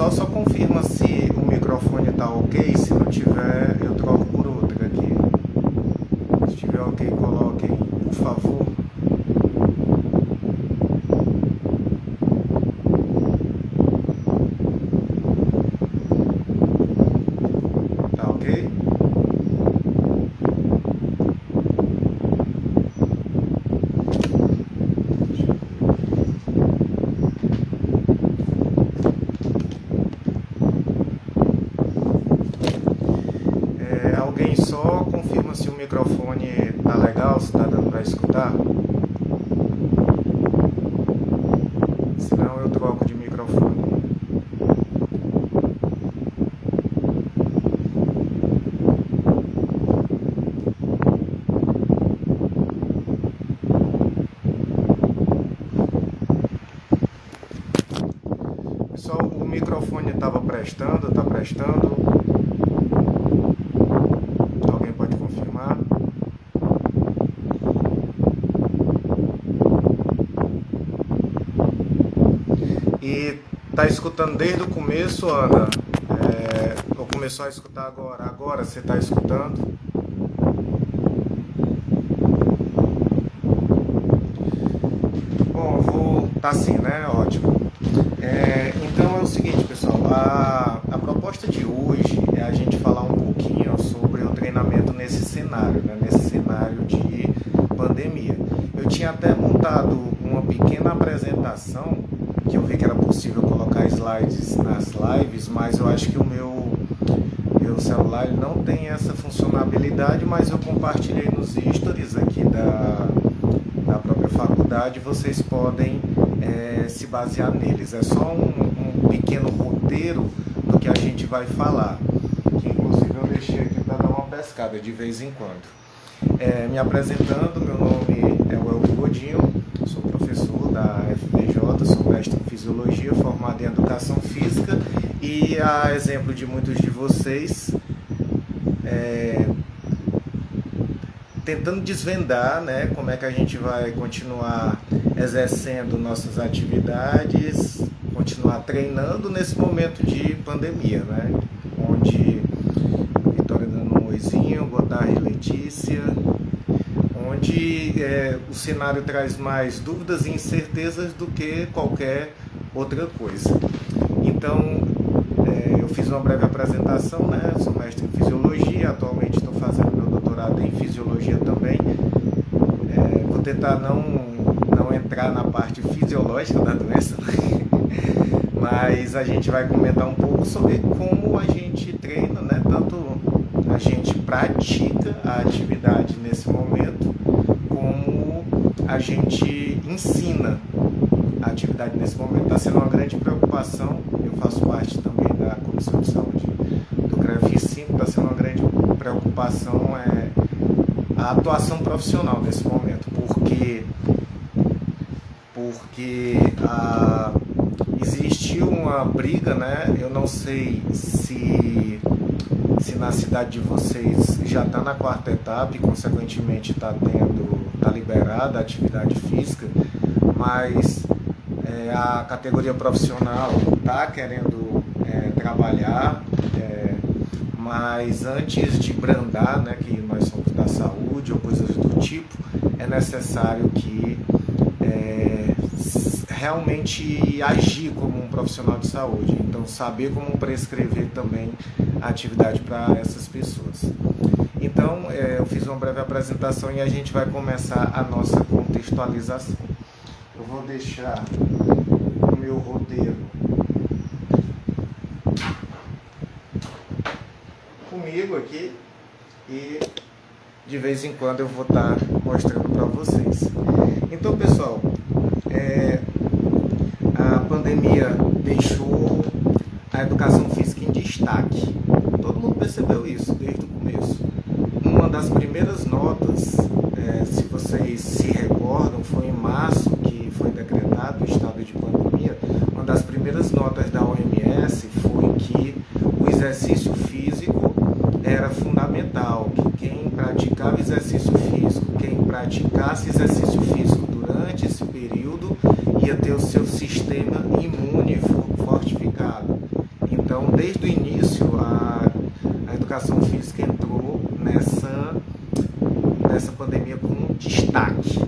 Pessoal, só confirma se o microfone tá ok. Se não tiver, eu troco por outra aqui. Se tiver ok, coloquem, por favor. Tá ok? Alguém só confirma se o microfone tá legal, se tá dando para escutar. Senão eu troco de microfone. Pessoal, o microfone estava prestando, tá prestando. Alguém pode confirmar? E tá escutando desde o começo, Ana? Ou começou a escutar agora? Agora você tá escutando? Bom, tá assim, né? Ótimo. Então é o seguinte, pessoal, a proposta de hoje é a gente falar um pouquinho sobre o treinamento nesse cenário, né? Nesse cenário de pandemia. Eu tinha até montado uma pequena apresentação, que eu vi que era possível colocar slides nas lives, mas eu acho que o meu celular ele não tem essa funcionalidade, mas eu compartilhei nos stories aqui da própria faculdade, vocês podem se basear neles. É só um pequeno roteiro do que a gente vai falar, que inclusive eu deixei aqui para dar uma pescada de vez em quando. Me apresentando, meu nome é Welber Godinho, sou professor da FPJ, sou mestre em Fisiologia, formado em Educação Física e, a exemplo de muitos de vocês, tentando desvendar, né, como é que a gente vai continuar exercendo nossas atividades, continuar treinando nesse momento de pandemia, né, onde Vitória dando um oizinho, Gotardo e Letícia, onde o cenário traz mais dúvidas e incertezas do que qualquer outra coisa. Então, eu fiz uma breve apresentação, né? Sou mestre em Fisiologia, atualmente estou fazendo meu doutorado em Fisiologia também. Vou tentar não entrar na parte fisiológica da doença, mas a gente vai comentar um pouco sobre como a gente treina, né? Tanto a gente pratica a atividade nesse momento, como a gente ensina a atividade nesse momento. Está sendo uma grande preocupação, eu faço parte também da Comissão de Saúde do CREFIS 5, está sendo uma grande preocupação a atuação profissional nesse momento, porque existiu uma briga, né? Eu não sei se na cidade de vocês já está na quarta etapa e consequentemente está liberada a atividade física, mas a categoria profissional está querendo trabalhar, mas antes de brandar, né, que nós somos da saúde ou coisas do tipo, é necessário que realmente agir como um profissional de saúde, então saber como prescrever também a atividade para essas pessoas. Então, eu fiz uma breve apresentação e a gente vai começar a nossa contextualização. Eu vou deixar o meu roteiro comigo aqui e de vez em quando eu vou estar mostrando para vocês. Então, pessoal, a pandemia deixou a educação física em destaque. Todo mundo percebeu isso desde o começo. Uma das primeiras notas, se vocês se recordam, foi em março que foi decretado o estado de pandemia. Uma das primeiras notas da OMS foi que o exercício físico era fundamental, que quem praticava exercício físico, quem praticasse exercício físico durante esse período ia ter o seu sistema imune fortificado. Então, desde o início, a educação física entrou nessa pandemia com um destaque.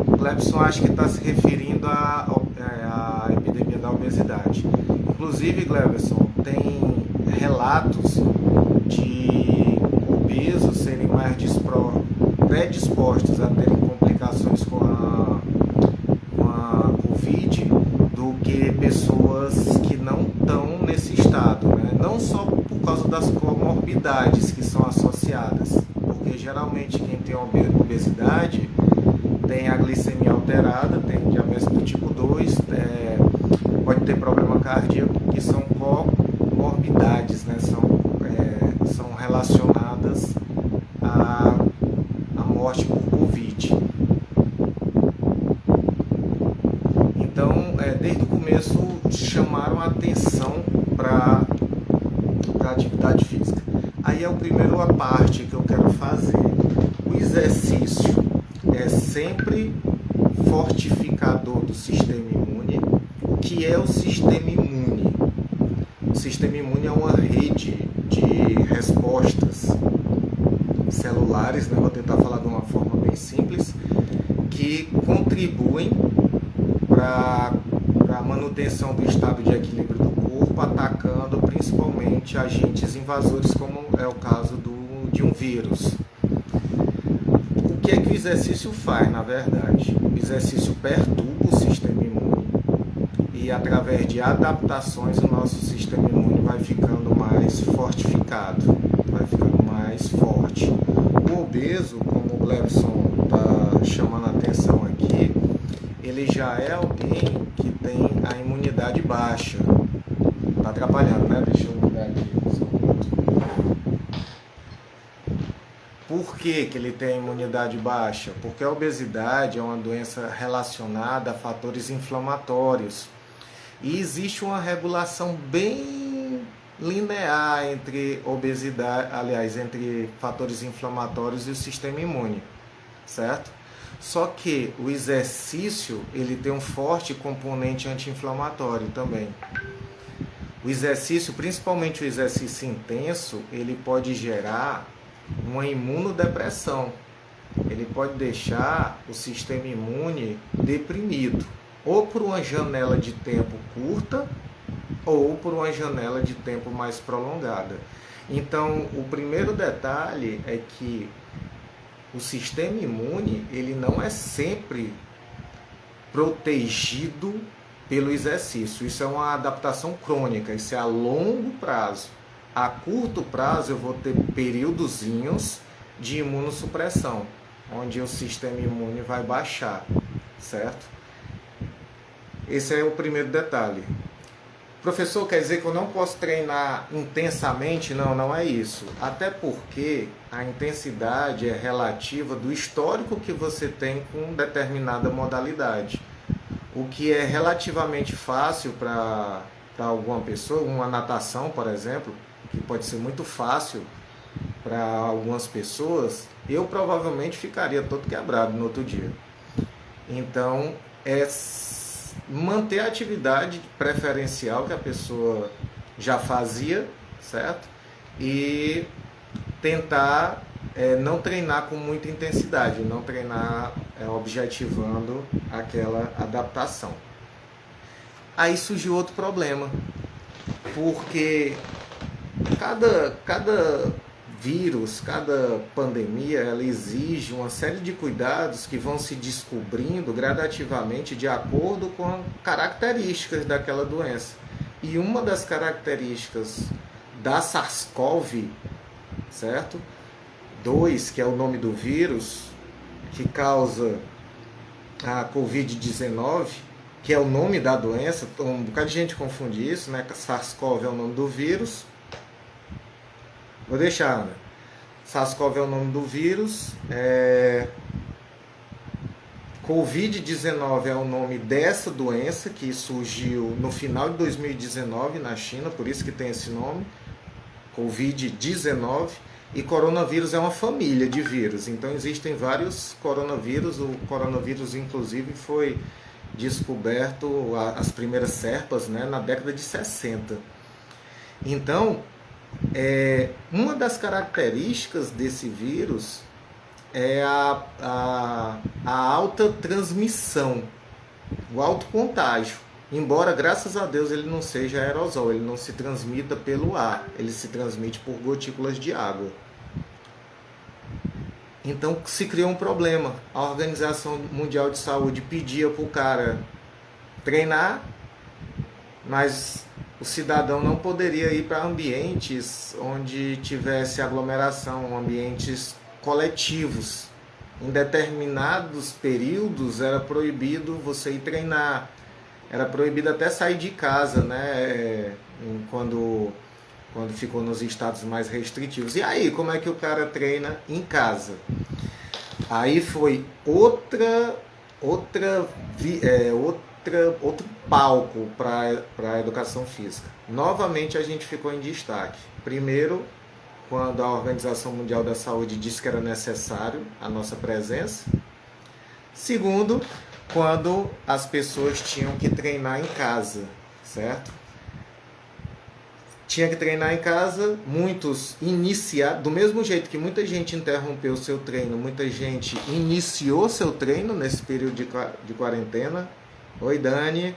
O Glebson acho que está se referindo à epidemia da obesidade. Inclusive, Glebson, tem relatos de obesos serem mais predispostos a terem complicações com a Covid do que pessoas que não estão nesse estado, né? Não só por causa das comorbidades que são associadas, porque geralmente quem tem obesidade tem a glicemia alterada, tem diabetes do tipo 2, pode ter problema cardíaco, que são comorbidades, né? São relacionadas à morte por Covid. Então, desde o começo, chamaram a atenção para a atividade física. Aí é a primeira parte que eu quero fazer. O exercício é sempre fortificador do sistema imune. O que é o sistema imune? O sistema imune é uma rede de respostas celulares, né? Vou tentar falar de uma forma bem simples, que contribuem para a manutenção do estado de equilíbrio do corpo, atacando principalmente agentes invasores, como é o caso de um vírus. O que é que o exercício faz, na verdade? O exercício perturba o sistema imune e, através de adaptações, o nosso sistema imune vai ficando mais fortificado, vai ficando mais forte. O obeso, como o Glebson está chamando a atenção aqui, ele já é alguém que tem a imunidade baixa. Está atrapalhando, né? Deixa eu mudar aqui. Por que ele tem a imunidade baixa? Porque a obesidade é uma doença relacionada a fatores inflamatórios. E existe uma regulação bem linear entre entre fatores inflamatórios e o sistema imune, certo? Só que o exercício, ele tem um forte componente anti-inflamatório também. O exercício, principalmente o exercício intenso, ele pode gerar uma imunodepressão. Ele pode deixar o sistema imune deprimido, ou por uma janela de tempo curta, ou por uma janela de tempo mais prolongada. Então, o primeiro detalhe é que o sistema imune, ele não é sempre protegido pelo exercício. Isso é uma adaptação crônica, isso é a longo prazo. A curto prazo eu vou ter períodozinhos de imunossupressão, onde o sistema imune vai baixar, certo? Esse é o primeiro detalhe. Professor, quer dizer que eu não posso treinar intensamente? Não, não é isso. Até porque a intensidade é relativa do histórico que você tem com determinada modalidade. O que é relativamente fácil para alguma pessoa, uma natação, por exemplo, que pode ser muito fácil para algumas pessoas, eu provavelmente ficaria todo quebrado no outro dia. Então, manter a atividade preferencial que a pessoa já fazia, certo? E tentar não treinar com muita intensidade, não treinar objetivando aquela adaptação. Aí surgiu outro problema, porque cada vírus, cada pandemia, ela exige uma série de cuidados que vão se descobrindo gradativamente de acordo com características daquela doença. E uma das características da SARS-CoV, certo? 2, que é o nome do vírus, que causa a Covid-19, que é o nome da doença, um bocado de gente confunde isso, né? SARS-CoV é o nome do vírus. Vou deixar, né? SARS-CoV é o nome do vírus. Covid-19 é o nome dessa doença que surgiu no final de 2019 na China, por isso que tem esse nome, Covid-19. E coronavírus é uma família de vírus, então existem vários coronavírus. O coronavírus, inclusive, foi descoberto as primeiras cepas, né, na década de 60. Então, uma das características desse vírus é a alta transmissão, o alto contágio. Embora, graças a Deus, ele não seja aerosol, ele não se transmita pelo ar, ele se transmite por gotículas de água. Então se criou um problema. A Organização Mundial de Saúde pedia para o cara treinar, mas o cidadão não poderia ir para ambientes onde tivesse aglomeração, ambientes coletivos. Em determinados períodos era proibido você ir treinar, era proibido até sair de casa, né? Quando ficou nos estados mais restritivos. E aí, como é que o cara treina em casa? Aí foi outro palco para a educação física. Novamente a gente ficou em destaque. Primeiro, quando a Organização Mundial da Saúde disse que era necessário a nossa presença. Segundo, quando as pessoas tinham que treinar em casa, certo? Tinha que treinar em casa, muitos iniciaram, do mesmo jeito que muita gente interrompeu seu treino, muita gente iniciou seu treino nesse período de quarentena. Oi, Dani.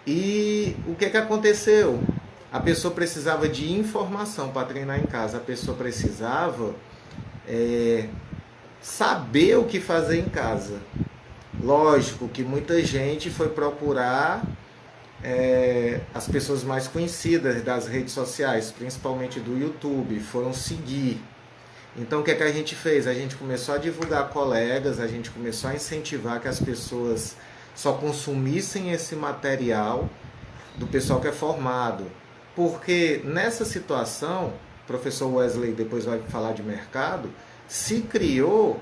E o que aconteceu? A pessoa precisava de informação para treinar em casa, a pessoa precisava saber o que fazer em casa. Lógico que muita gente foi procurar as pessoas mais conhecidas das redes sociais, principalmente do YouTube, foram seguir. Então o que a gente fez? A gente começou a divulgar colegas, a gente começou a incentivar que as pessoas só consumissem esse material do pessoal que é formado. Porque nessa situação, o professor Wesley depois vai falar de mercado, se criou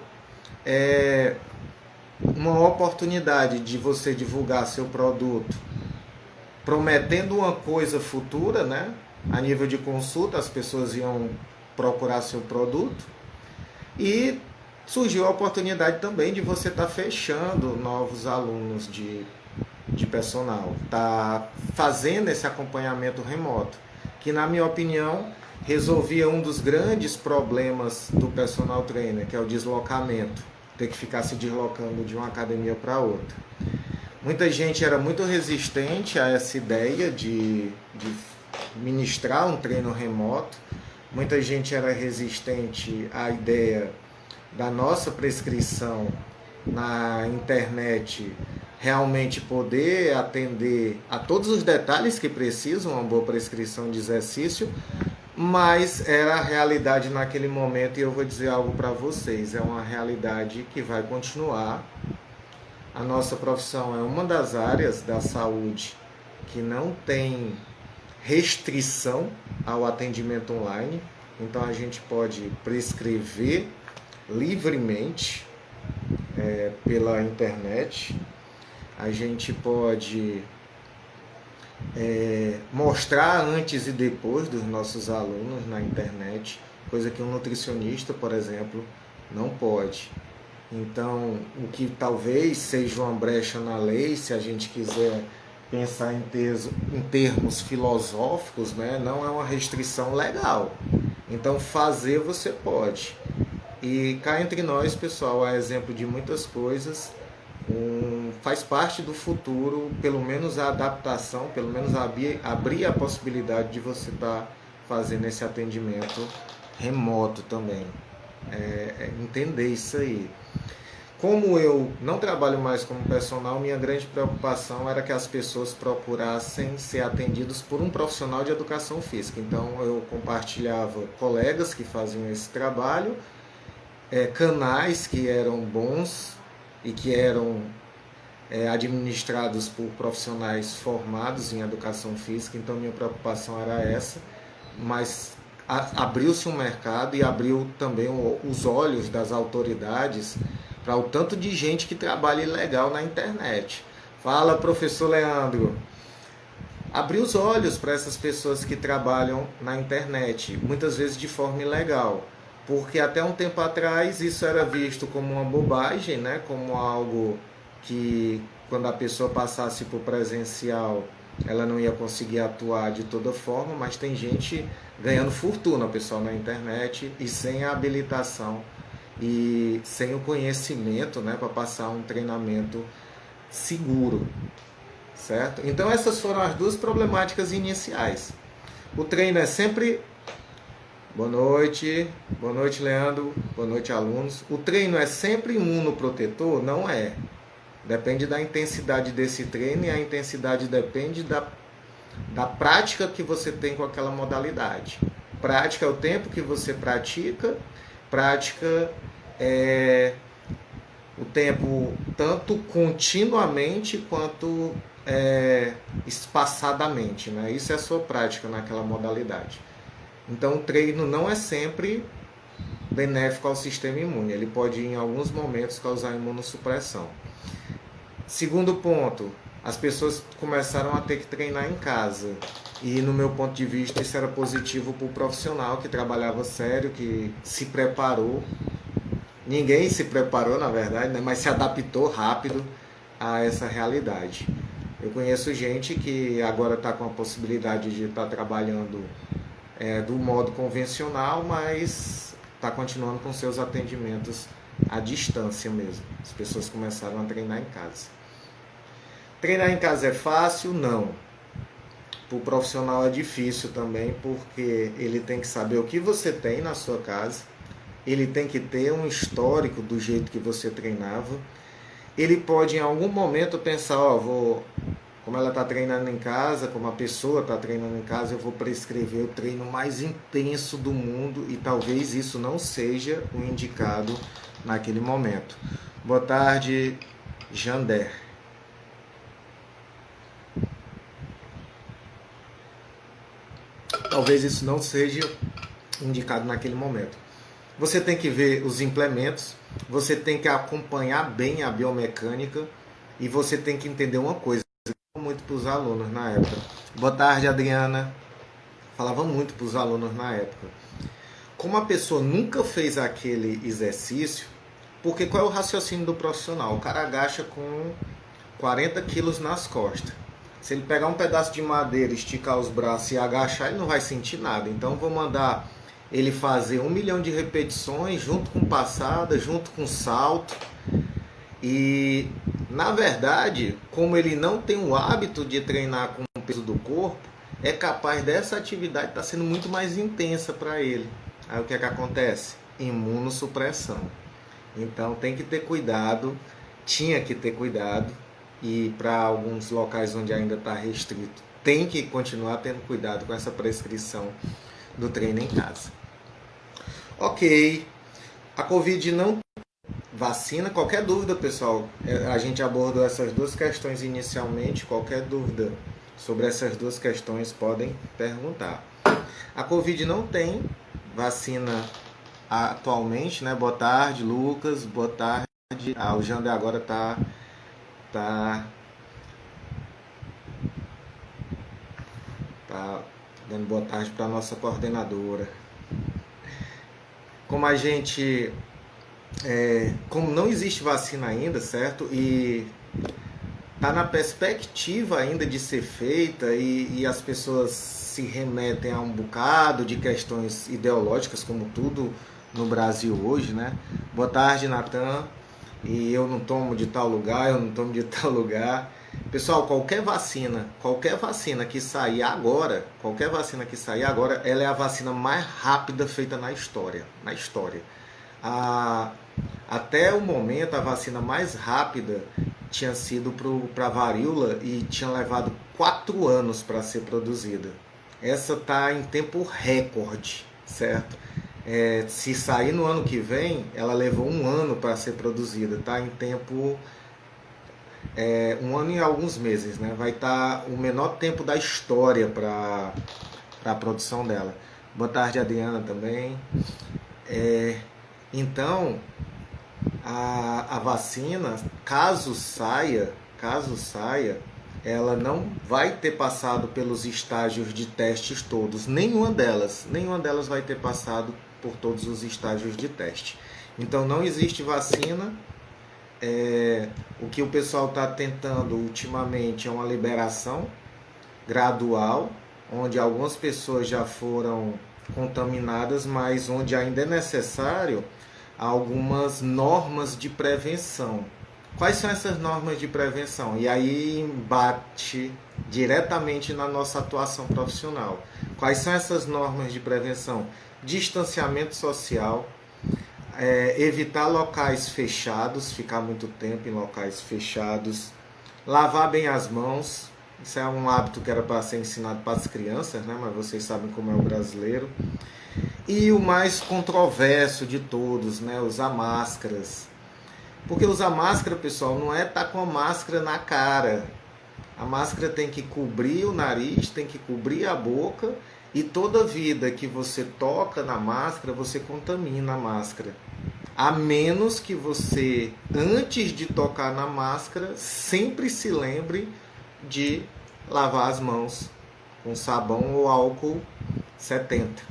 uma oportunidade de você divulgar seu produto prometendo uma coisa futura, né? A nível de consulta, as pessoas iam procurar seu produto e surgiu a oportunidade também de você estar fechando novos alunos de personal, tá fazendo esse acompanhamento remoto, que na minha opinião resolvia um dos grandes problemas do personal trainer, que é o deslocamento, ter que ficar se deslocando de uma academia para outra. Muita gente era muito resistente a essa ideia de ministrar um treino remoto, muita gente era resistente à ideia da nossa prescrição na internet realmente poder atender a todos os detalhes que precisam uma boa prescrição de exercício, mas era a realidade naquele momento e eu vou dizer algo para vocês, é uma realidade que vai continuar. A nossa profissão é uma das áreas da saúde que não tem restrição ao atendimento online, então a gente pode prescrever livremente pela internet. A gente pode mostrar antes e depois dos nossos alunos na internet, coisa que um nutricionista, por exemplo, não pode. Então, o que talvez seja uma brecha na lei, se a gente quiser pensar em termos filosóficos, né, não é uma restrição legal. Então, fazer você pode. E cá entre nós, pessoal, é exemplo de muitas coisas. Faz parte do futuro, pelo menos a adaptação, pelo menos abrir a possibilidade de você estar fazendo esse atendimento remoto também. Entender isso aí. Como eu não trabalho mais como personal, minha grande preocupação era que as pessoas procurassem ser atendidos por um profissional de educação física. Então eu compartilhava colegas que faziam esse trabalho, canais que eram bons e que eram administrados por profissionais formados em educação física, então minha preocupação era essa, mas abriu-se um mercado e abriu também os olhos das autoridades para o tanto de gente que trabalha ilegal na internet. Fala, professor Leandro. Abriu os olhos para essas pessoas que trabalham na internet, muitas vezes de forma ilegal. Porque até um tempo atrás isso era visto como uma bobagem, né? Como algo que quando a pessoa passasse por presencial, ela não ia conseguir atuar de toda forma, mas tem gente ganhando fortuna, pessoal, na internet e sem a habilitação e sem o conhecimento, né, para passar um treinamento seguro, certo? Então essas foram as duas problemáticas iniciais. O treino é sempre... Boa noite, Leandro, boa noite, alunos. O treino é sempre imunoprotetor? Não é. Depende da intensidade desse treino e a intensidade depende da prática que você tem com aquela modalidade. Prática é o tempo que você pratica, prática é o tempo tanto continuamente quanto espaçadamente, né? Isso é a sua prática naquela modalidade. Então o treino não é sempre benéfico ao sistema imune, ele pode em alguns momentos causar imunossupressão. Segundo ponto, as pessoas começaram a ter que treinar em casa. E no meu ponto de vista isso era positivo para o profissional que trabalhava sério, que se preparou. Ninguém se preparou, na verdade, né? Mas se adaptou rápido a essa realidade. Eu conheço gente que agora está com a possibilidade de estar trabalhando do modo convencional, mas está continuando com seus atendimentos à distância mesmo. As pessoas começaram a treinar em casa. Treinar em casa é fácil? Não. Para o profissional é difícil também, porque ele tem que saber o que você tem na sua casa, ele tem que ter um histórico do jeito que você treinava. Ele pode em algum momento pensar, como ela está treinando em casa, como a pessoa está treinando em casa, eu vou prescrever o treino mais intenso do mundo e talvez isso não seja o indicado naquele momento. Boa tarde, Jander. Talvez isso não seja indicado naquele momento. Você tem que ver os implementos, você tem que acompanhar bem a biomecânica e você tem que entender uma coisa. Muito para os alunos na época. Boa tarde, Adriana. Falava muito para os alunos na época. Como a pessoa nunca fez aquele exercício, porque qual é o raciocínio do profissional? O cara agacha com 40 quilos nas costas. Se ele pegar um pedaço de madeira, esticar os braços e agachar, ele não vai sentir nada. Então vou mandar ele fazer 1 milhão de repetições, junto com passada, junto com salto. E, na verdade, como ele não tem o hábito de treinar com o peso do corpo, é capaz dessa atividade estar sendo muito mais intensa para ele. Aí o que é que acontece? Imunossupressão. Então tem que ter cuidado, tinha que ter cuidado, e para alguns locais onde ainda está restrito, tem que continuar tendo cuidado com essa prescrição do treino em casa. Ok, a Covid não vacina. Qualquer dúvida, pessoal, a gente abordou essas duas questões inicialmente. Qualquer dúvida sobre essas duas questões podem perguntar. A Covid não tem vacina atualmente, né? Boa tarde, Lucas. Boa tarde. O Jander agora tá dando boa tarde para a nossa coordenadora. Como a gente... como não existe vacina ainda, certo? E está na perspectiva ainda de ser feita e as pessoas se remetem a um bocado de questões ideológicas, como tudo no Brasil hoje, né? Boa tarde, Natan. E eu não tomo de tal lugar, eu não tomo de tal lugar. Pessoal, qualquer vacina que sair agora, ela é a vacina mais rápida feita na história. Até o momento, a vacina mais rápida tinha sido para a varíola e tinha levado 4 anos para ser produzida. Essa está em tempo recorde, certo? Se sair no ano que vem, ela levou 1 ano para ser produzida. Está em tempo... 1 ano e alguns meses, né? Vai estar o menor tempo da história para a produção dela. Boa tarde, Adriana, também. Então, a vacina, caso saia, ela não vai ter passado pelos estágios de testes todos. Nenhuma delas vai ter passado por todos os estágios de teste. Então, não existe vacina O que o pessoal está tentando ultimamente é uma liberação gradual, onde algumas pessoas já foram contaminadas, mas onde ainda é necessário algumas normas de prevenção. Quais são essas normas de prevenção? E aí embate diretamente na nossa atuação profissional. Quais são essas normas de prevenção? Distanciamento social, evitar locais fechados, ficar muito tempo em locais fechados, lavar bem as mãos. Isso é um hábito que era para ser ensinado para as crianças, né? Mas vocês sabem como é o brasileiro. E o mais controverso de todos, né? Usar máscaras. Porque usar máscara, pessoal, não é estar com a máscara na cara. A máscara tem que cobrir o nariz, tem que cobrir a boca, e toda vida que você toca na máscara, você contamina a máscara. A menos que você, antes de tocar na máscara, sempre se lembre de lavar as mãos com sabão ou álcool 70.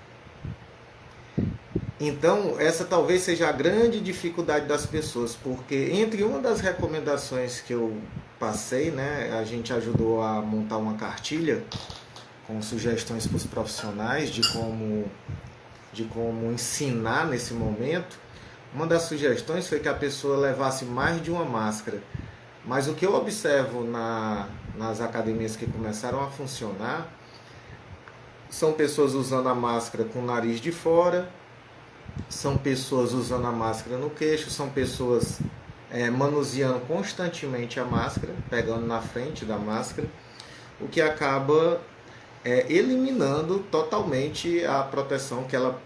Então, essa talvez seja a grande dificuldade das pessoas, porque entre uma das recomendações que eu passei, né, a gente ajudou a montar uma cartilha com sugestões para os profissionais de como ensinar nesse momento. Uma das sugestões foi que a pessoa levasse mais de uma máscara. Mas o que eu observo nas academias que começaram a funcionar são pessoas usando a máscara com o nariz de fora, são pessoas usando a máscara no queixo, são pessoas manuseando constantemente a máscara, pegando na frente da máscara, o que acaba eliminando totalmente a proteção que ela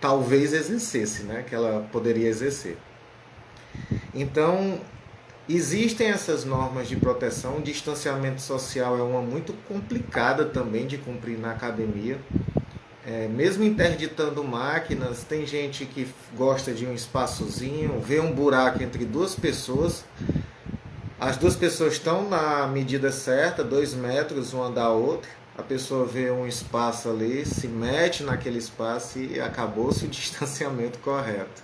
talvez exercesse, né? Que ela poderia exercer. Então, existem essas normas de proteção. O distanciamento social é uma muito complicada também de cumprir na academia. Mesmo interditando máquinas, tem gente que gosta de um espaçozinho, vê um buraco entre duas pessoas, as duas pessoas estão na medida certa, 2 metros uma da outra, a pessoa vê um espaço ali, se mete naquele espaço e acabou-se o distanciamento correto.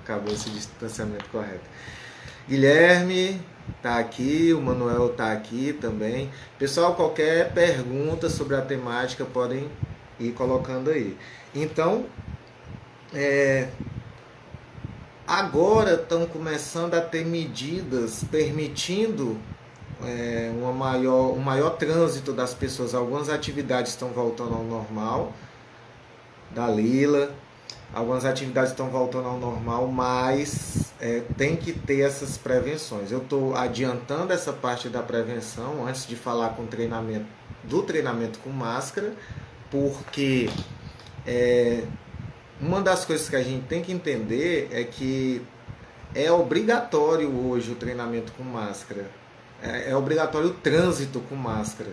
Acabou-se o distanciamento correto. Guilherme está aqui, o Manuel está aqui também. Pessoal, qualquer pergunta sobre a temática podem ir colocando aí. Então, agora estão começando a ter medidas permitindo um maior trânsito das pessoas. Algumas atividades estão voltando ao normal, da Lila, algumas atividades estão voltando ao normal, mas tem que ter essas prevenções. Eu estou adiantando essa parte da prevenção antes de falar do treinamento com máscara, porque uma das coisas que a gente tem que entender é que é obrigatório hoje o treinamento com máscara. É obrigatório o trânsito com máscara.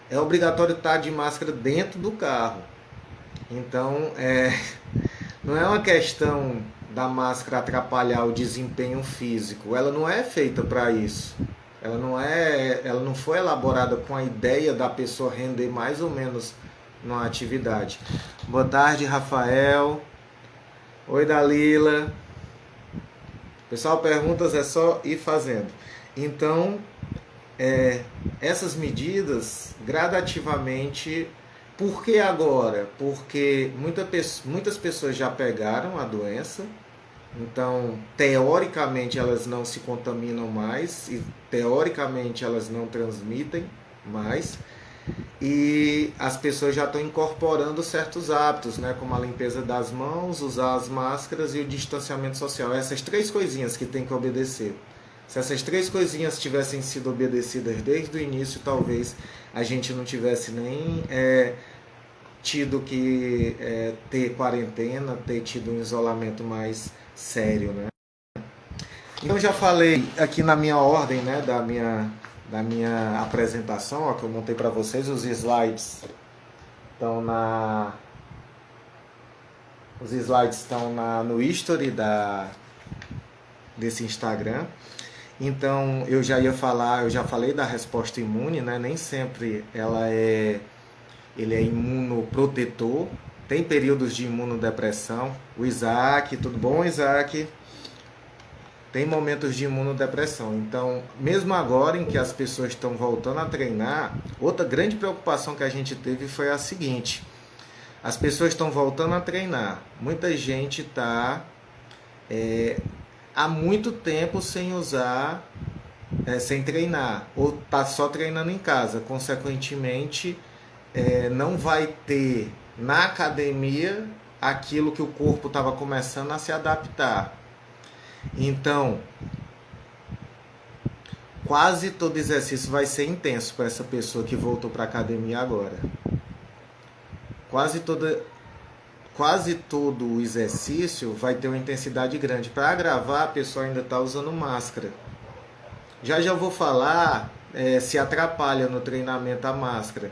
É obrigatório estar de máscara dentro do carro. Então, não é uma questão da máscara atrapalhar o desempenho físico. Ela não é feita para isso. Ela não foi elaborada com a ideia da pessoa render mais ou menos numa atividade. Boa tarde, Rafael. Oi, Dalila. Pessoal, perguntas é só ir fazendo. Então, essas medidas gradativamente. Por que agora? Porque muitas pessoas já pegaram a doença, então teoricamente elas não se contaminam mais e teoricamente elas não transmitem mais, e as pessoas já estão incorporando certos hábitos, né, como a limpeza das mãos, usar as máscaras e o distanciamento social. Essas 3 coisinhas que tem que obedecer. Se essas 3 coisinhas tivessem sido obedecidas desde o início, talvez a gente não tivesse nem tido que ter quarentena, ter tido um isolamento mais sério, né? Então já falei aqui na minha ordem, né, da minha apresentação, ó, que eu montei para vocês, os slides estão no history desse Instagram. Então eu já falei da resposta imune, né? Nem sempre ele é imunoprotetor, tem períodos de imunodepressão. O Isaac, tudo bom, Isaac? tem momentos de imunodepressão. Então, mesmo agora em que as pessoas estão voltando a treinar, outra grande preocupação que a gente teve foi a seguinte: as pessoas estão voltando a treinar, muita gente está há muito tempo sem usar, sem treinar, ou está só treinando em casa, consequentemente não vai ter na academia aquilo que o corpo estava começando a se adaptar. Então, quase todo exercício vai ser intenso para essa pessoa que voltou para a academia agora. Quase todo o exercício vai ter uma intensidade grande. Para gravar, a pessoa ainda está usando máscara. Já eu vou falar se atrapalha no treinamento a máscara.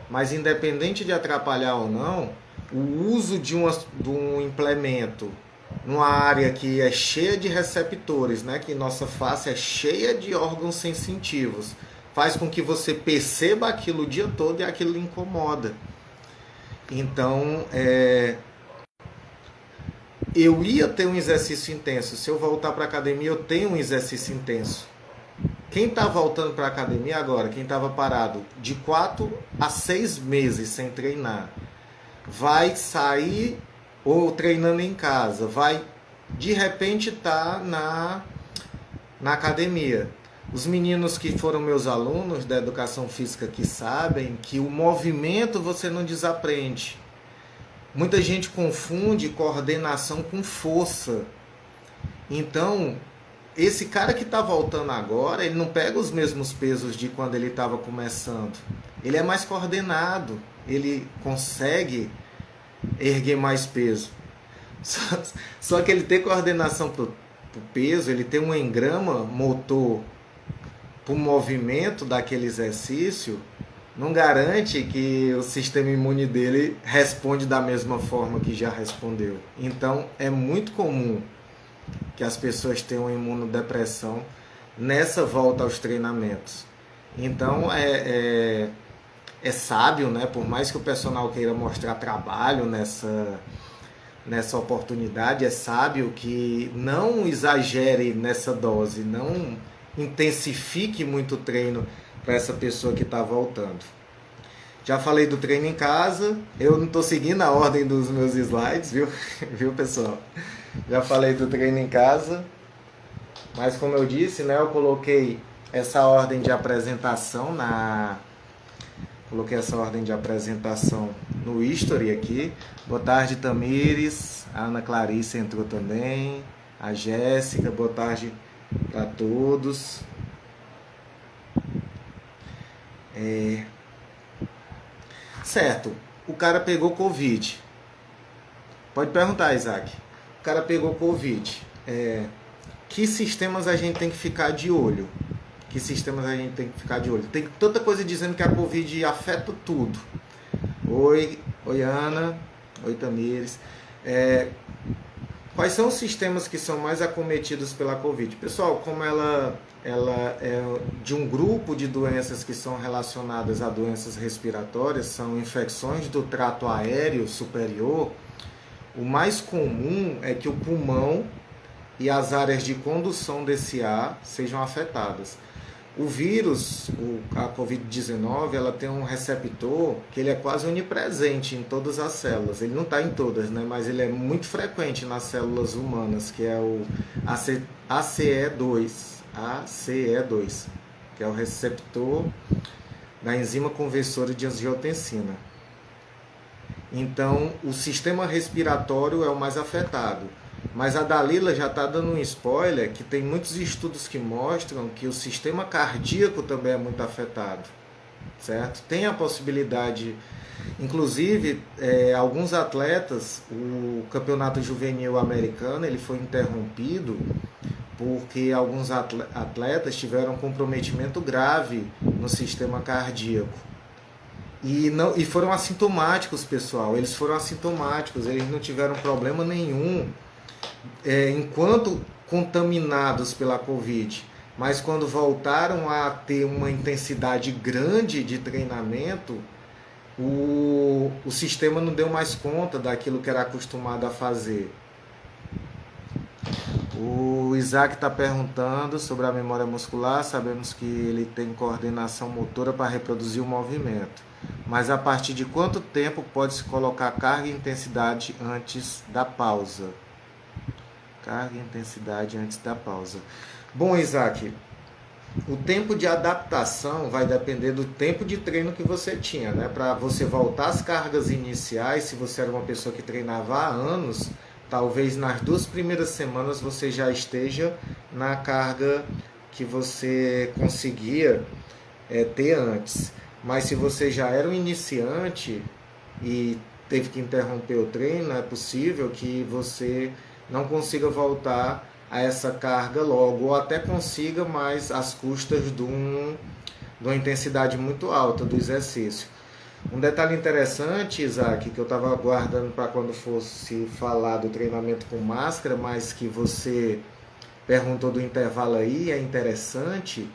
Mas independente de atrapalhar ou não, o uso de um implemento numa área que é cheia de receptores, né, que nossa face é cheia de órgãos sensitivos, faz com que você perceba aquilo o dia todo e aquilo lhe incomoda. Então, eu ia ter um exercício intenso. Se eu voltar para a academia, eu tenho um exercício intenso. Quem está voltando para a academia agora, quem estava parado de 4 a 6 meses sem treinar, vai sair ou treinando em casa, vai de repente estar na academia. Os meninos que foram meus alunos da educação física que sabem que o movimento você não desaprende. Muita gente confunde coordenação com força. Então, esse cara que está voltando agora, ele não pega os mesmos pesos de quando ele estava começando. Ele é mais coordenado, ele consegue erguer mais peso. Só que ele tem coordenação para o peso, ele tem um engrama motor para o movimento daquele exercício, não garante que o sistema imune dele responde da mesma forma que já respondeu. Então é muito comum que as pessoas tenham imunodepressão nessa volta aos treinamentos. Então é sábio, né? Por mais que o personal queira mostrar trabalho nessa oportunidade, é sábio que não exagere nessa dose, não intensifique muito o treino para essa pessoa que está voltando. Já falei do treino em casa, eu não estou seguindo a ordem dos meus slides, viu pessoal? Já falei do treino em casa, mas como eu disse, né, eu coloquei essa ordem de apresentação no history aqui. Boa tarde, Tamires, a Ana Clarice entrou também, a Jéssica, boa tarde para todos. Certo, o cara pegou Covid. Pode perguntar, Isaac. O cara pegou Covid. Que sistemas a gente tem que ficar de olho? Tem tanta coisa dizendo que a Covid afeta tudo. Oi Ana. Oi, Tamires. Quais são os sistemas que são mais acometidos pela Covid? Pessoal, como ela é de um grupo de doenças que são relacionadas a doenças respiratórias, são infecções do trato aéreo superior, o mais comum é que o pulmão e as áreas de condução desse ar sejam afetadas. O vírus, a Covid-19, ela tem um receptor que ele é quase onipresente em todas as células. Ele não está em todas, né? Mas ele é muito frequente nas células humanas, que é o ACE2, que é o receptor da enzima conversora de angiotensina. Então, o sistema respiratório é o mais afetado. Mas a Dalila já está dando um spoiler que tem muitos estudos que mostram que o sistema cardíaco também é muito afetado, certo? Tem a possibilidade, inclusive, alguns atletas, o campeonato juvenil americano ele foi interrompido porque alguns atletas tiveram comprometimento grave no sistema cardíaco. E foram assintomáticos, pessoal, eles foram assintomáticos, eles não tiveram problema nenhum enquanto contaminados pela Covid, mas quando voltaram a ter uma intensidade grande de treinamento, o sistema não deu mais conta daquilo que era acostumado a fazer. O Isaac está perguntando sobre a memória muscular. Sabemos que ele tem coordenação motora para reproduzir o movimento. Mas a partir de quanto tempo pode-se colocar carga e intensidade antes da pausa? Carga e intensidade antes da pausa. Bom, Isaac, o tempo de adaptação vai depender do tempo de treino que você tinha, né? Para você voltar às cargas iniciais, se você era uma pessoa que treinava há anos, talvez nas 2 primeiras semanas você já esteja na carga que você conseguia ter antes. Mas se você já era um iniciante e teve que interromper o treino, é possível que você não consiga voltar a essa carga logo, ou até consiga, mas às custas de uma intensidade muito alta do exercício. Um detalhe interessante, Isaac, que eu estava aguardando para quando fosse falar do treinamento com máscara, mas que você perguntou do intervalo aí, é interessante,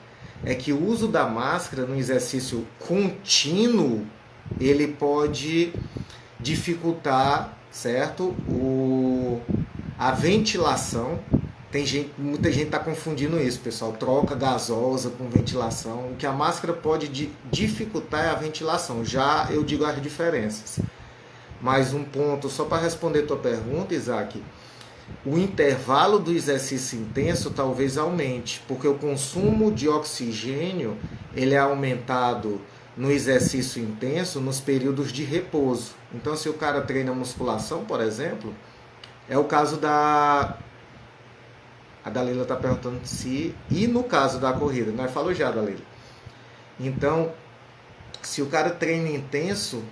é que o uso da máscara no exercício contínuo, ele pode dificultar, certo? A ventilação. Muita gente está confundindo isso, pessoal. Troca gasosa com ventilação. O que a máscara pode dificultar é a ventilação. Já eu digo as diferenças. Mais um ponto, só para responder a tua pergunta, Isaac. O intervalo do exercício intenso talvez aumente, porque o consumo de oxigênio ele é aumentado no exercício intenso nos períodos de repouso. Então, se o cara treina musculação, por exemplo, é o caso da... A Dalila está perguntando se... E no caso da corrida, nós falamos já, Dalila. Então, se o cara treina intenso,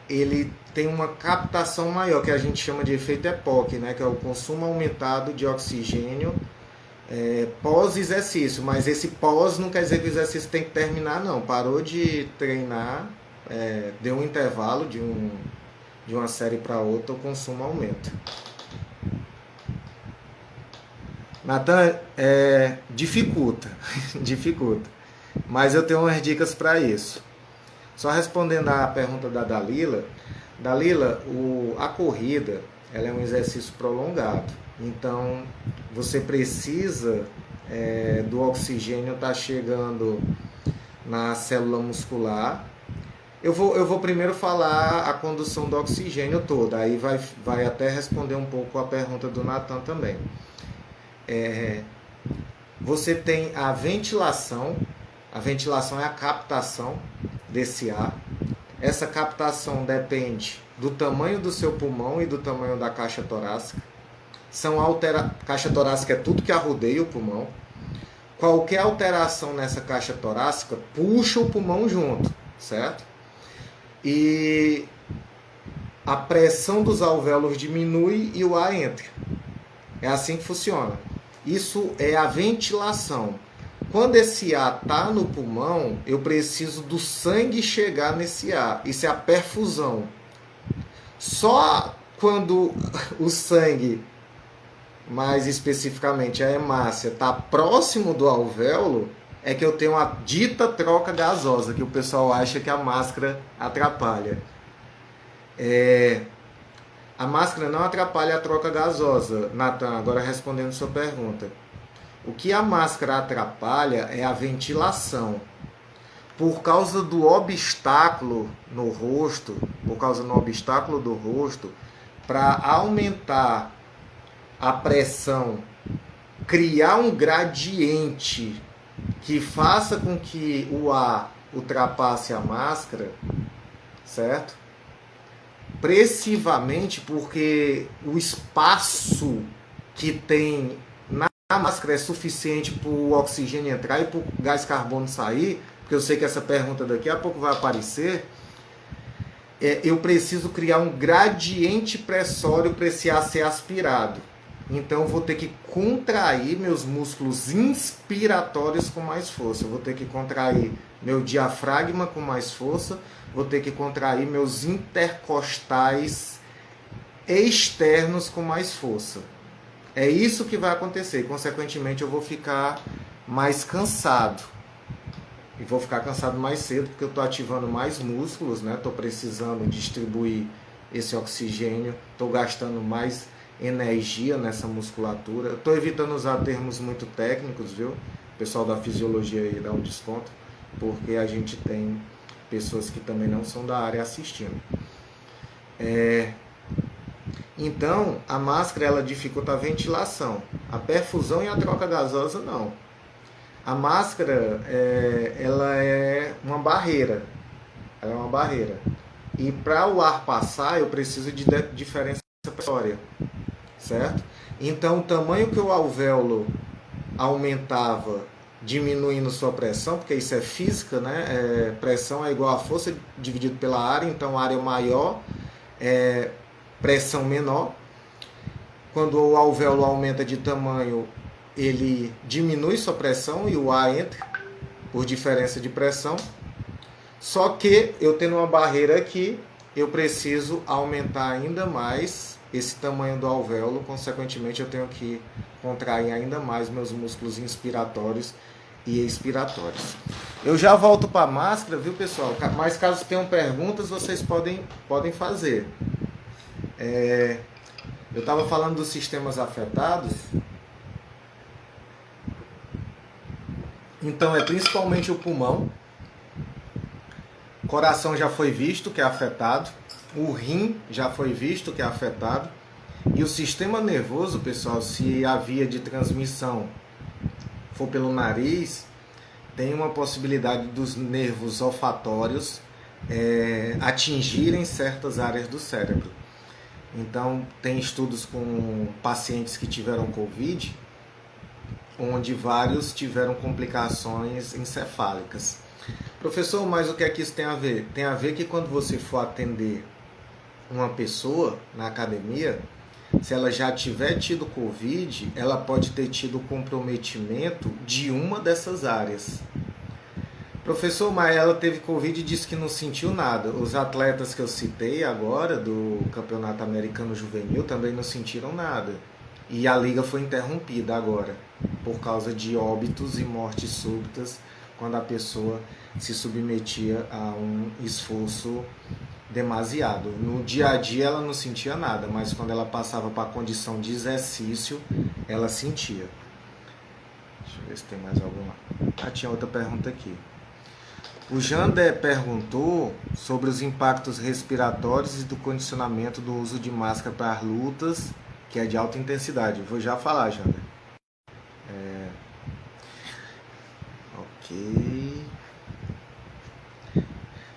ele tem uma captação maior, que a gente chama de efeito EPOC, né? Que é o consumo aumentado de oxigênio pós-exercício. Mas esse pós não quer dizer que o exercício tem que terminar, não. Parou de treinar, deu um intervalo de uma série para outra, o consumo aumenta. Natan, dificulta, dificulta. Mas eu tenho umas dicas para isso. Só respondendo à pergunta da Dalila, a corrida ela é um exercício prolongado. Então, você precisa do oxigênio estar chegando na célula muscular. Eu vou primeiro falar a condução do oxigênio toda, aí vai até responder um pouco a pergunta do Natan também. Você tem a ventilação é a captação desse ar. Essa captação depende do tamanho do seu pulmão e do tamanho da caixa torácica. Caixa torácica é tudo que arrodeia o pulmão. Qualquer alteração nessa caixa torácica puxa o pulmão junto, certo? E a pressão dos alvéolos diminui e o ar entra. É assim que funciona. Isso é a ventilação. Quando esse ar está no pulmão, eu preciso do sangue chegar nesse ar. Isso é a perfusão. Só quando o sangue, mais especificamente a hemácia, está próximo do alvéolo, é que eu tenho a dita troca gasosa, que o pessoal acha que a máscara atrapalha. A máscara não atrapalha a troca gasosa, Natan, agora respondendo sua pergunta. O que a máscara atrapalha é a ventilação. Por causa do obstáculo no rosto, para aumentar a pressão, criar um gradiente que faça com que o ar ultrapasse a máscara, certo? Pressivamente, porque o espaço que tem na máscara é suficiente para o oxigênio entrar e para o gás carbono sair, porque eu sei que essa pergunta daqui a pouco vai aparecer, eu preciso criar um gradiente pressório para esse ar ser aspirado. Então eu vou ter que contrair meus músculos inspiratórios com mais força. Eu vou ter que contrair meu diafragma com mais força. Vou ter que contrair meus intercostais externos com mais força. É isso que vai acontecer. Consequentemente, eu vou ficar mais cansado. E vou ficar cansado mais cedo, porque eu estou ativando mais músculos, né? Estou precisando distribuir esse oxigênio. Estou gastando mais energia nessa musculatura. Eu estou evitando usar termos muito técnicos, viu? O pessoal da fisiologia aí dá um desconto, porque a gente tem pessoas que também não são da área assistindo. Então, a máscara ela dificulta a ventilação, a perfusão e a troca gasosa não. A máscara ela é uma barreira, E para o ar passar, eu preciso de diferença pressória, certo? Então, o tamanho que o alvéolo aumentava, diminuindo sua pressão, porque isso é física, né? Pressão é igual a força dividido pela área, então área maior, pressão menor. Quando o alvéolo aumenta de tamanho, ele diminui sua pressão e o ar entra por diferença de pressão. Só que eu tendo uma barreira aqui, eu preciso aumentar ainda mais esse tamanho do alvéolo, consequentemente eu tenho que contrair ainda mais meus músculos inspiratórios e expiratórios. Eu já volto para a máscara, viu pessoal? Mas caso tenham perguntas, vocês podem fazer. Eu estava falando dos sistemas afetados. Então é principalmente o pulmão. O coração já foi visto que é afetado. O rim já foi visto que é afetado. E o sistema nervoso, pessoal, se a via de transmissão for pelo nariz, tem uma possibilidade dos nervos olfatórios atingirem certas áreas do cérebro. Então, tem estudos com pacientes que tiveram Covid, onde vários tiveram complicações encefálicas. Professor, mas o que é que isso tem a ver? Tem a ver que quando você for atender uma pessoa na academia, se ela já tiver tido Covid, ela pode ter tido comprometimento de uma dessas áreas. Professor, mas ela teve Covid e disse que não sentiu nada. Os atletas que eu citei agora, do Campeonato Americano Juvenil, também não sentiram nada. E a liga foi interrompida agora, por causa de óbitos e mortes súbitas, quando a pessoa se submetia a um esforço demasiado. No dia a dia ela não sentia nada, mas quando ela passava para a condição de exercício, ela sentia. Deixa eu ver se tem mais alguma. Tinha outra pergunta aqui. O Jander perguntou sobre os impactos respiratórios e do condicionamento do uso de máscara para lutas, que é de alta intensidade. Vou já falar, Jander. Ok.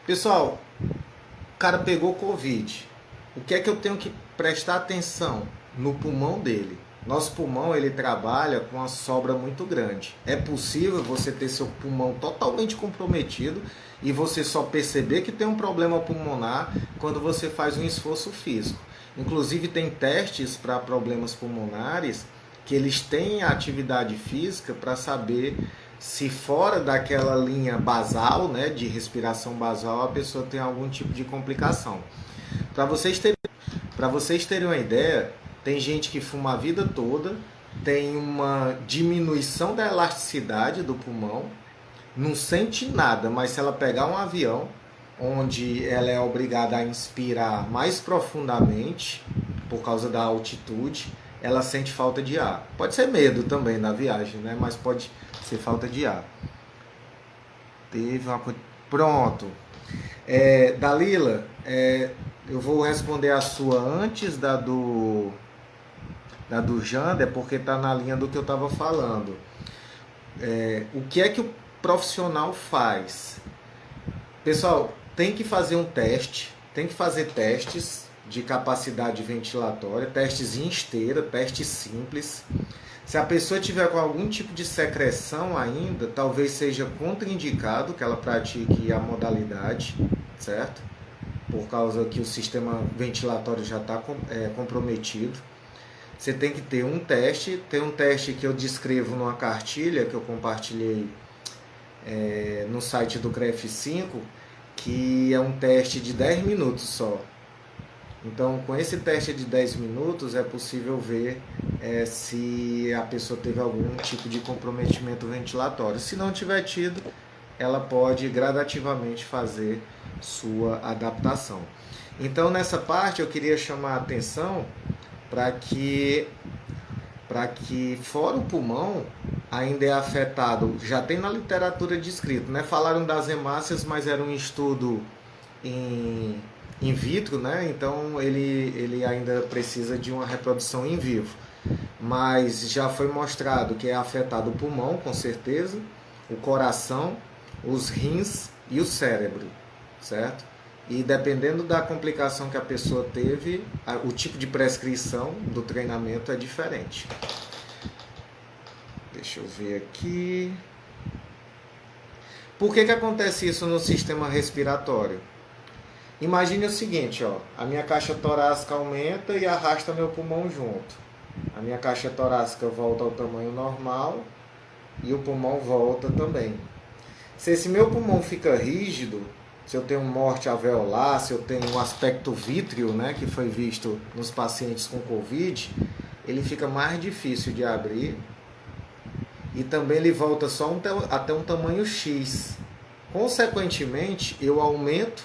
Pessoal, o cara pegou Covid. O que é que eu tenho que prestar atenção? No pulmão dele. Nosso pulmão, ele trabalha com uma sobra muito grande. É possível você ter seu pulmão totalmente comprometido e você só perceber que tem um problema pulmonar quando você faz um esforço físico. Inclusive tem testes para problemas pulmonares que eles têm atividade física para saber se fora daquela linha basal, né, de respiração basal, a pessoa tem algum tipo de complicação. Para vocês terem uma ideia, tem gente que fuma a vida toda, tem uma diminuição da elasticidade do pulmão, não sente nada, mas se ela pegar um avião, onde ela é obrigada a inspirar mais profundamente, por causa da altitude, ela sente falta de ar. Pode ser medo também na viagem, né? Mas pode ser falta de ar. Pronto. Dalila, eu vou responder a sua antes da do Jander, porque está na linha do que eu estava falando. O que é que o profissional faz? Pessoal, tem que fazer um teste, tem que fazer testes de capacidade ventilatória, testes em esteira, testes simples. Se a pessoa tiver com algum tipo de secreção ainda, talvez seja contraindicado que ela pratique a modalidade, certo? Por causa que o sistema ventilatório já está comprometido. Você tem que ter um teste. Tem um teste que eu descrevo numa cartilha que eu compartilhei no site do CREF5, que é um teste de 10 minutos só. Então, com esse teste de 10 minutos, é possível ver se a pessoa teve algum tipo de comprometimento ventilatório. Se não tiver tido, ela pode gradativamente fazer sua adaptação. Então, nessa parte, eu queria chamar a atenção para que fora o pulmão ainda é afetado, já tem na literatura descrito, né? Falaram das hemácias, mas era um estudo in vitro, né? Então ele ainda precisa de uma reprodução em vivo. Mas já foi mostrado que é afetado o pulmão, com certeza, o coração, os rins e o cérebro, certo? E dependendo da complicação que a pessoa teve, o tipo de prescrição do treinamento é diferente. Deixa eu ver aqui. Por que acontece isso no sistema respiratório? Imagine o seguinte, ó, a minha caixa torácica aumenta e arrasta meu pulmão junto. A minha caixa torácica volta ao tamanho normal e o pulmão volta também. Se esse meu pulmão fica rígido, se eu tenho morte alveolar, se eu tenho um aspecto vítreo, né, que foi visto nos pacientes com Covid, ele fica mais difícil de abrir e também ele volta só até um tamanho X. Consequentemente, eu aumento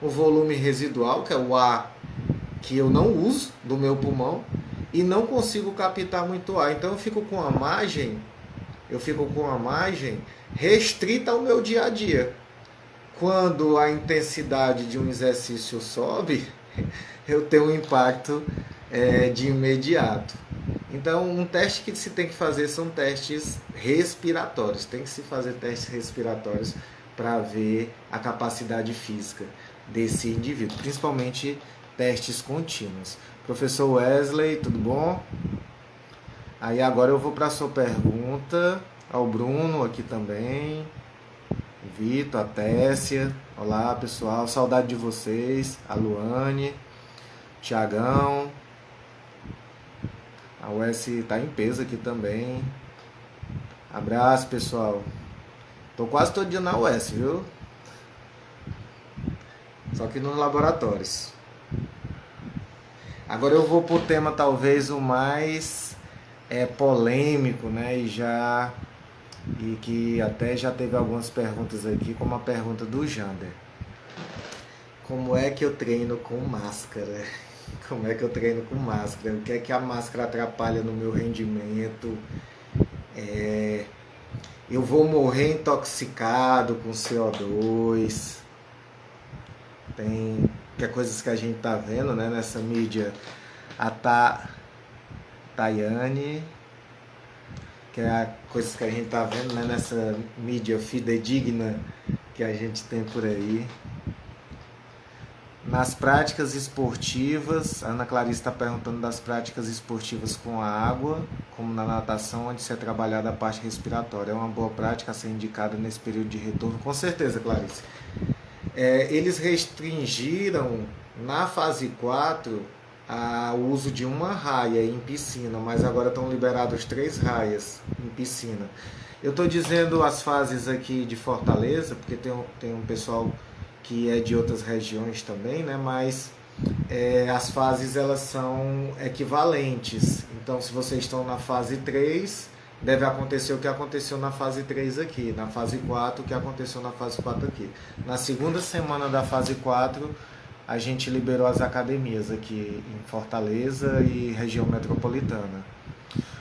o volume residual, que é o ar que eu não uso do meu pulmão, e não consigo captar muito ar. Então eu fico com a margem restrita ao meu dia a dia. Quando a intensidade de um exercício sobe, eu tenho um impacto de imediato. Então, um teste que se tem que fazer são testes respiratórios. Tem que se fazer testes respiratórios para ver a capacidade física desse indivíduo, principalmente testes contínuos. Professor Wesley, tudo bom? Aí agora eu vou para a sua pergunta, ao Bruno aqui também, Vitor, a Tessia, olá pessoal, saudade de vocês, a Luane, Tiagão, a US tá em peso aqui também, abraço pessoal, tô quase todo dia na US, viu? Só que nos laboratórios. Agora eu vou pro tema talvez o mais polêmico, né? E que até já teve algumas perguntas aqui, como a pergunta do Jander. Como é que eu treino com máscara? Como é que eu treino com máscara? O que é que a máscara atrapalha no meu rendimento? Eu vou morrer intoxicado com CO2? Tem coisas que a gente tá vendo, né, nessa mídia. A Tayane, que é coisas que a gente tá vendo, né, nessa mídia fidedigna que a gente tem por aí. Nas práticas esportivas, a Ana Clarice está perguntando das práticas esportivas com a água, como na natação, onde se é trabalhada a parte respiratória. É uma boa prática a ser indicada nesse período de retorno? Com certeza, Clarice. Eles restringiram na fase 4 o uso de uma raia em piscina, mas agora estão liberados 3 raias em piscina. Eu estou dizendo as fases aqui de Fortaleza, porque tem um pessoal que é de outras regiões também, né? Mas as fases elas são equivalentes. Então, se vocês estão na fase 3, deve acontecer o que aconteceu na fase 3 aqui, na fase 4 o que aconteceu na fase 4 aqui. Na segunda semana da fase 4, a gente liberou as academias aqui em Fortaleza e região metropolitana.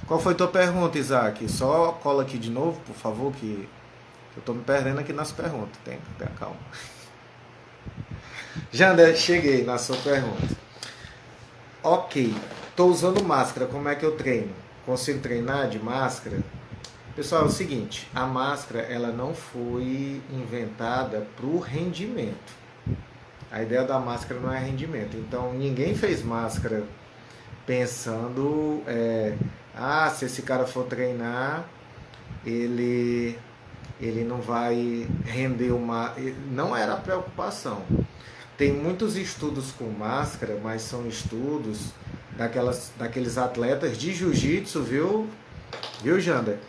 Qual foi a tua pergunta, Isaac? Só cola aqui de novo, por favor, que eu estou me perdendo aqui nas perguntas. Tenha calma. Jander, cheguei na sua pergunta. Ok, estou usando máscara, como é que eu treino? Consigo treinar de máscara? Pessoal, é o seguinte, a máscara ela não foi inventada para o rendimento. A ideia da máscara não é rendimento. Então, ninguém fez máscara pensando, se esse cara for treinar, ele não vai render uma... Não era a preocupação. Tem muitos estudos com máscara, mas são estudos daqueles atletas de jiu-jitsu, viu, Jander?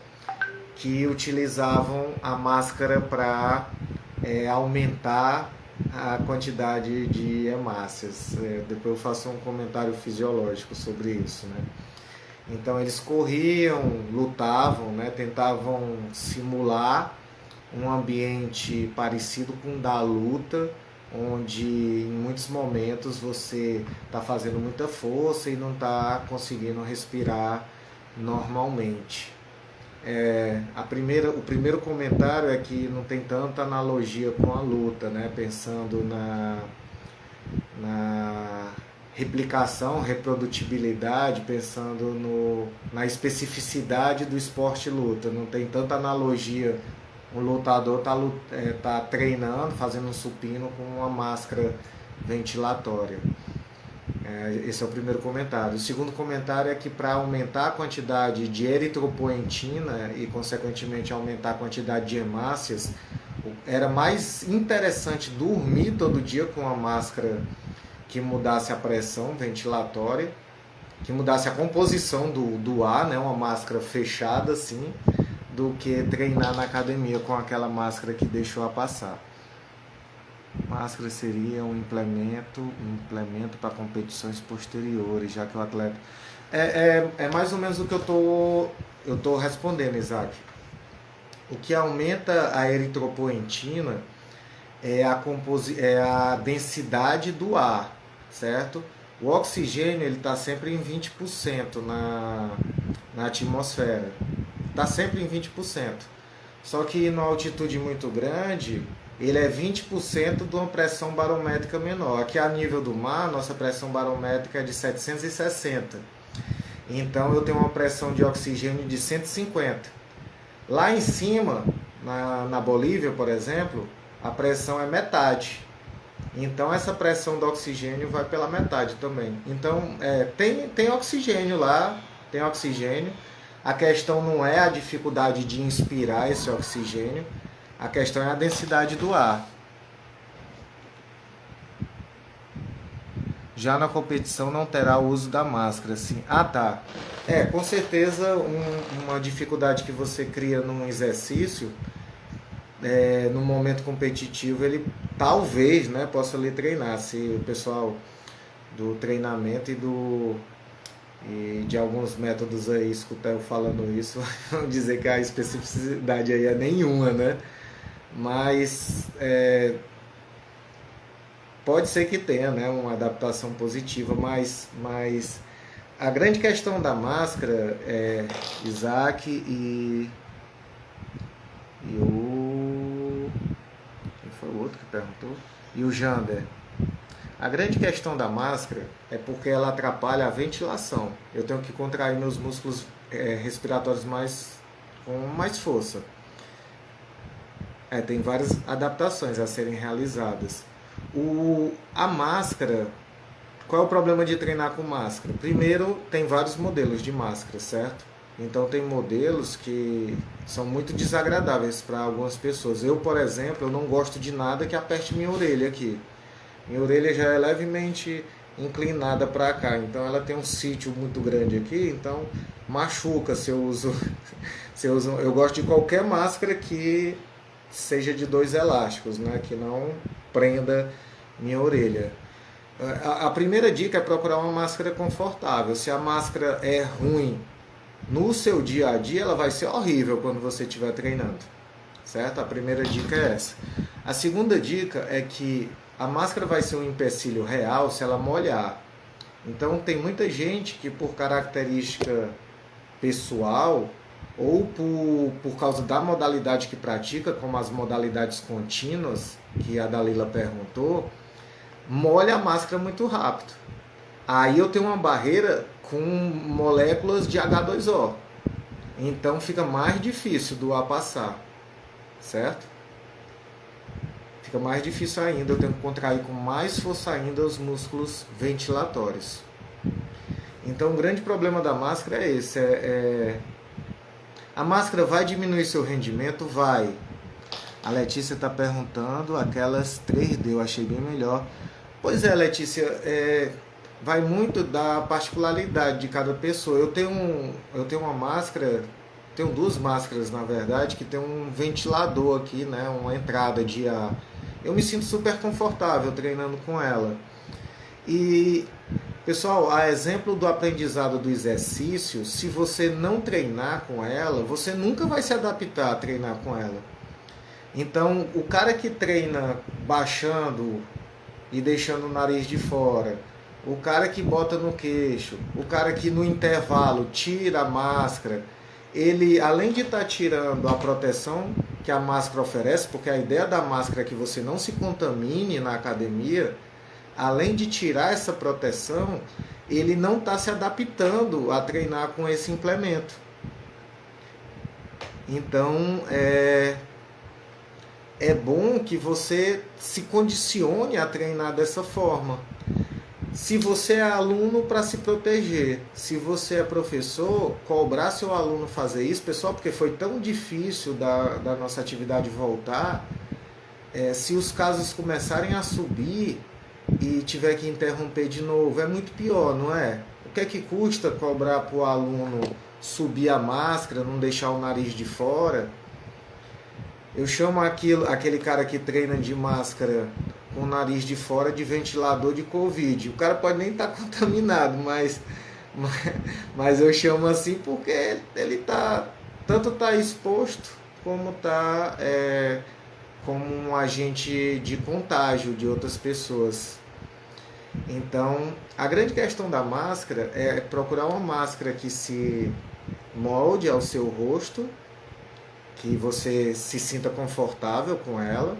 Que utilizavam a máscara para aumentar a quantidade de hemácias. Depois eu faço um comentário fisiológico sobre isso, né? Então eles corriam, lutavam, né? Tentavam simular um ambiente parecido com o da luta onde em muitos momentos você está fazendo muita força e não está conseguindo respirar normalmente. O primeiro comentário é que não tem tanta analogia com a luta, né? Pensando na replicação, reprodutibilidade, pensando na especificidade do esporte luta. Não tem tanta analogia. Um lutador tá treinando, fazendo um supino com uma máscara ventilatória. Esse é o primeiro comentário. O segundo comentário é que para aumentar a quantidade de eritropoetina e, consequentemente, aumentar a quantidade de hemácias, era mais interessante dormir todo dia com uma máscara que mudasse a pressão ventilatória, que mudasse a composição do ar, né, uma máscara fechada assim, do que treinar na academia com aquela máscara que deixou a passar. Máscara seria um implemento para competições posteriores, já que o atleta... É mais ou menos o que eu tô respondendo, Isaac. O que aumenta a eritropoetina é a densidade do ar, certo? O oxigênio está sempre em 20% na atmosfera. Está sempre em 20%. Só que numa altitude muito grande, ele é 20% de uma pressão barométrica menor. Aqui a nível do mar, nossa pressão barométrica é de 760. Então eu tenho uma pressão de oxigênio de 150. Lá em cima, na Bolívia, por exemplo, a pressão é metade. Então essa pressão do oxigênio vai pela metade também. Então tem oxigênio lá, tem oxigênio. A questão não é a dificuldade de inspirar esse oxigênio, a questão é a densidade do ar. Já na competição não terá o uso da máscara, sim. Ah, tá. Com certeza uma dificuldade que você cria num exercício, no momento competitivo, ele talvez, né, possa lhe treinar. Se o pessoal do treinamento e de alguns métodos aí escutar eu falando isso, vão dizer que a especificidade aí é nenhuma, né? Mas pode ser que tenha, né, uma adaptação positiva, mas a grande questão da máscara é Isaac e o... Quem foi o outro que perguntou? E o Jander. A grande questão da máscara é porque ela atrapalha a ventilação. Eu tenho que contrair meus músculos respiratórios com mais força. Tem várias adaptações a serem realizadas. A máscara, qual é o problema de treinar com máscara? Primeiro, tem vários modelos de máscara, certo? Então tem modelos que são muito desagradáveis para algumas pessoas. Eu, por exemplo, eu não gosto de nada que aperte minha orelha aqui. Minha orelha já é levemente inclinada para cá, então ela tem um sítio muito grande aqui, então machuca se eu uso. Eu gosto de qualquer máscara que seja de 2 elásticos, né, que não prenda minha orelha. A primeira dica é procurar uma máscara confortável. Se a máscara é ruim no seu dia a dia, ela vai ser horrível quando você estiver treinando, certo? A primeira dica é essa. A segunda dica é que a máscara vai ser um empecilho real se ela molhar. Então tem muita gente que, por característica pessoal ou por causa da modalidade que pratica, como as modalidades contínuas, que a Dalila perguntou, molha a máscara muito rápido. Aí eu tenho uma barreira com moléculas de H2O. Então fica mais difícil do ar passar, certo? Fica mais difícil ainda, eu tenho que contrair com mais força ainda os músculos ventilatórios. Então o grande problema da máscara é esse. A máscara vai diminuir seu rendimento? Vai. A Letícia está perguntando, aquelas 3D eu achei bem melhor. Pois é, Letícia, vai muito da particularidade de cada pessoa. Eu tenho uma máscara, tenho 2 máscaras na verdade, que tem um ventilador aqui, né, uma entrada de ar. Eu me sinto super confortável treinando com ela. E, pessoal, a exemplo do aprendizado do exercício, se você não treinar com ela, você nunca vai se adaptar a treinar com ela. Então, o cara que treina baixando e deixando o nariz de fora, o cara que bota no queixo, o cara que no intervalo tira a máscara, ele, além de estar tirando a proteção que a máscara oferece, porque a ideia da máscara é que você não se contamine na academia, além de tirar essa proteção, ele não está se adaptando a treinar com esse implemento. Então, é bom que você se condicione a treinar dessa forma. Se você é aluno, para se proteger. Se você é professor, cobrar seu aluno fazer isso, pessoal, porque foi tão difícil da nossa atividade voltar, se os casos começarem a subir e tiver que interromper de novo, é muito pior, não é? O que é que custa cobrar para o aluno subir a máscara, não deixar o nariz de fora? Eu chamo aquele cara que treina de máscara com o nariz de fora de ventilador de Covid. O cara pode nem estar contaminado, mas eu chamo assim porque ele tanto está exposto como está como um agente de contágio de outras pessoas. Então, a grande questão da máscara é procurar uma máscara que se molde ao seu rosto, que você se sinta confortável com ela.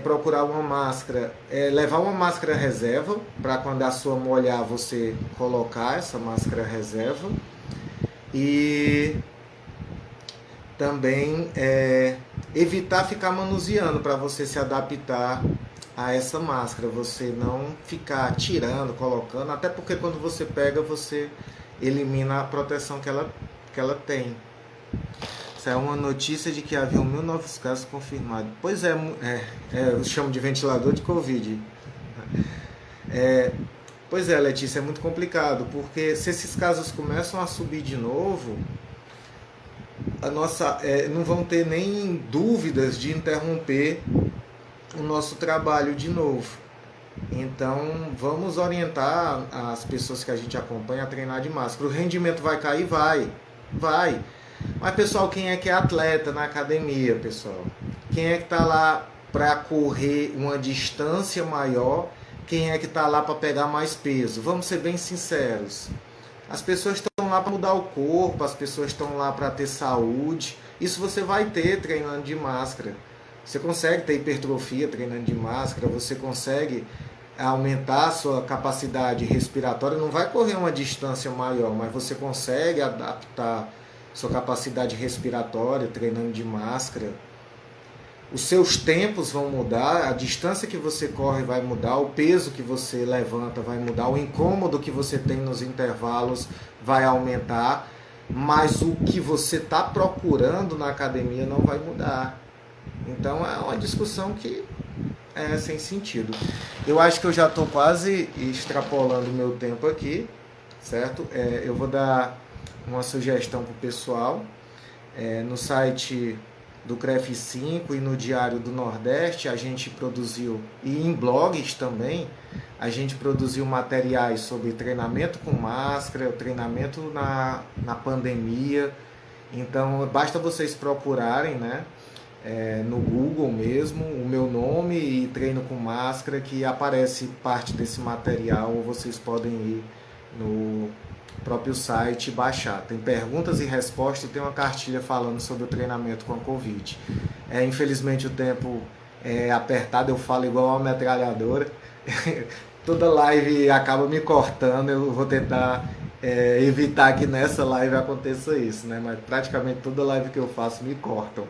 Procurar uma máscara, levar uma máscara reserva, para quando a sua molhar você colocar essa máscara reserva. E também evitar ficar manuseando, para você se adaptar a essa máscara, você não ficar tirando, colocando, até porque quando você pega, você elimina a proteção que ela tem. Isso é uma notícia de que havia 1.000 novos casos confirmados. Pois eu chamo de ventilador de Covid. Pois é, Letícia, é muito complicado, porque se esses casos começam a subir de novo, não vão ter nem dúvidas de interromper o nosso trabalho de novo. Então, vamos orientar as pessoas que a gente acompanha a treinar de máscara. O rendimento vai cair? Vai. Mas, pessoal, quem é que é atleta na academia, pessoal? Quem é que está lá para correr uma distância maior? Quem é que está lá para pegar mais peso? Vamos ser bem sinceros. As pessoas estão lá para mudar o corpo, as pessoas estão lá para ter saúde. Isso você vai ter treinando de máscara. Você consegue ter hipertrofia treinando de máscara, você consegue aumentar a sua capacidade respiratória. Não vai correr uma distância maior, mas você consegue adaptar sua capacidade respiratória treinando de máscara. Os seus tempos vão mudar, a distância que você corre vai mudar, o peso que você levanta vai mudar, o incômodo que você tem nos intervalos vai aumentar, mas o que você está procurando na academia não vai mudar. Então é uma discussão que é sem sentido. Eu acho que eu já estou quase extrapolando o meu tempo aqui, certo? Eu vou dar uma sugestão para o pessoal. No site do CREF 5 e no Diário do Nordeste a gente produziu, e em blogs também, a gente produziu materiais sobre treinamento com máscara, treinamento na pandemia. Então basta vocês procurarem, né, no Google mesmo, o meu nome e treino com máscara, que aparece parte desse material, ou vocês podem ir no próprio site e baixar. Tem perguntas e respostas e tem uma cartilha falando sobre o treinamento com a Covid. Infelizmente o tempo é apertado, eu falo igual uma metralhadora. Toda live acaba me cortando, eu vou tentar evitar que nessa live aconteça isso, né? Mas praticamente toda live que eu faço me cortam.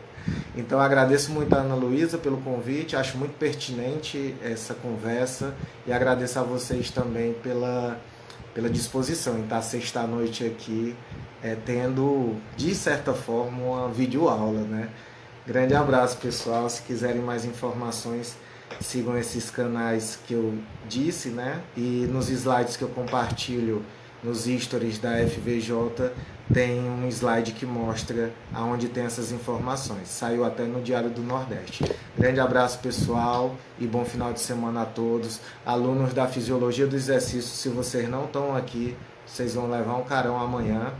Então agradeço muito a Ana Luísa pelo convite, acho muito pertinente essa conversa e agradeço a vocês também pela disposição em estar sexta-noite aqui, tendo, de certa forma, uma videoaula, né? Grande abraço, pessoal. Se quiserem mais informações, sigam esses canais que eu disse, né? E nos slides que eu compartilho nos stories da FVJ, tem um slide que mostra aonde tem essas informações. Saiu até no Diário do Nordeste. Grande abraço, pessoal, e bom final de semana a todos. Alunos da Fisiologia do Exercício, se vocês não estão aqui, vocês vão levar um carão amanhã,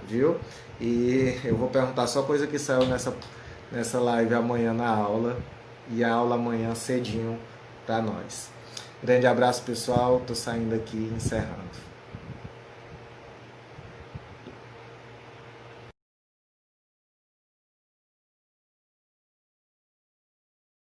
viu? E eu vou perguntar só coisa que saiu nessa live amanhã na aula, e a aula amanhã cedinho para nós. Grande abraço, pessoal. Tô saindo aqui, encerrando.